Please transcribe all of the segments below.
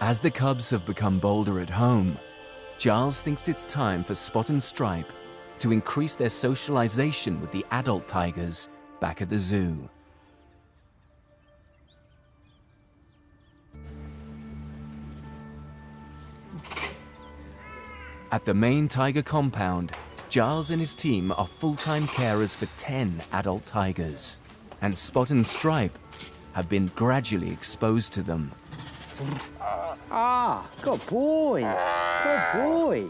As the cubs have become bolder at home, Giles thinks it's time for Spot and Stripe to increase their socialization with the adult tigers back at the zoo. At the main tiger compound, Giles and his team are full-time carers for 10 adult tigers, and Spot and Stripe have been gradually exposed to them. Good boy. Good boy.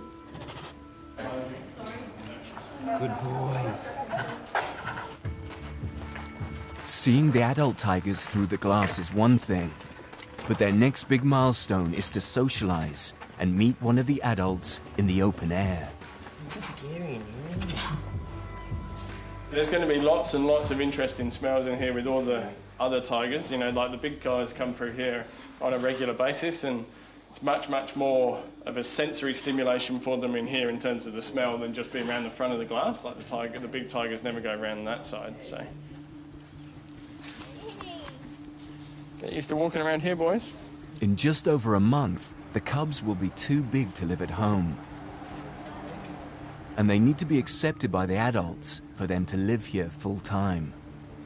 Good boy. Seeing the adult tigers through the glass is one thing, but their next big milestone is to socialize and meet one of the adults in the open air. It's scary in here. There's going to be lots and lots of interesting smells in here with all the other tigers. You know, like the big guys come through here on a regular basis, and it's much, much more of a sensory stimulation for them in here in terms of the smell than just being around the front of the glass. Like the big tigers never go around that side, so. Get used to walking around here, boys. In just over a month, the cubs will be too big to live at home. And they need to be accepted by the adults for them to live here full time.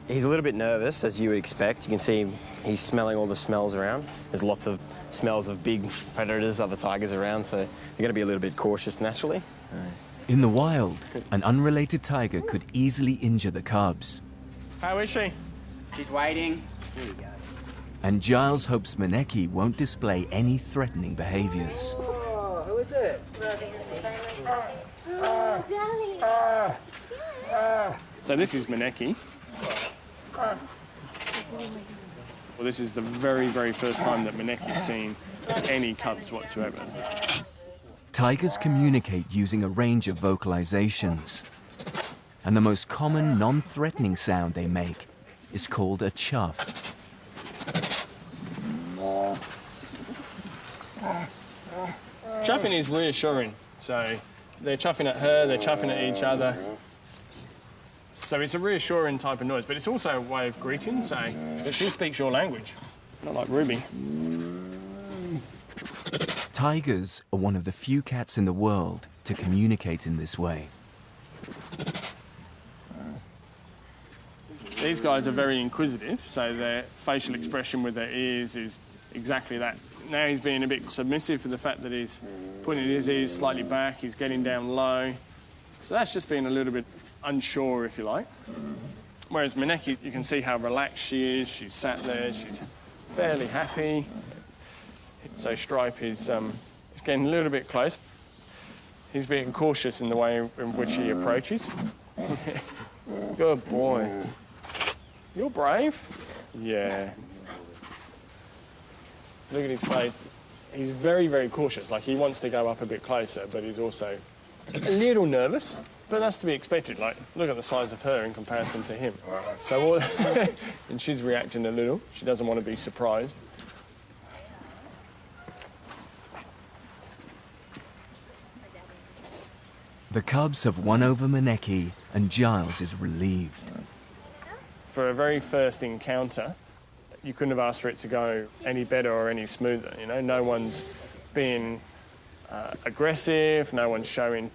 He's a little bit nervous, as you would expect. You can see he's smelling all the smells around. There's lots of smells of big predators, other tigers around, so you're going to be a little bit cautious naturally. In the wild, an unrelated tiger could easily injure the cubs. How is she? She's waiting. Here you go. And Giles hopes Maneki won't display any threatening behaviors. Oh, who is it? So this is Maneki. Well, this is the very, very first time that Maneki's seen any cubs whatsoever. Tigers communicate using a range of vocalizations. And the most common non-threatening sound they make is called a chuff. Chuffing is reassuring. So they're chuffing at her, they're chuffing at each other. So it's a reassuring type of noise, but it's also a way of greeting, so that she speaks your language, not like Ruby. Tigers are one of the few cats in the world to communicate in this way. These guys are very inquisitive, so their facial expression with their ears is exactly that. Now he's being a bit submissive for the fact that he's putting his ears slightly back, he's getting down low. So that's just being a little bit unsure, if you like. Whereas Maneki, you can see how relaxed she is. She's sat there, she's fairly happy. So Stripe is getting a little bit close. He's being cautious in the way in which he approaches. Good boy. You're brave. Yeah. Look at his face. He's very, very cautious. Like, he wants to go up a bit closer, but he's also a little nervous. But that's to be expected. Like, look at the size of her in comparison to him. So, and she's reacting a little. She doesn't want to be surprised. The cubs have won over Maneki, and Giles is relieved. For a very first encounter, you couldn't have asked for it to go any better or any smoother. You know, no one's being aggressive, no one's showing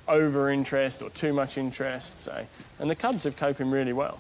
over interest or too much interest. So, and the cubs have coping really well.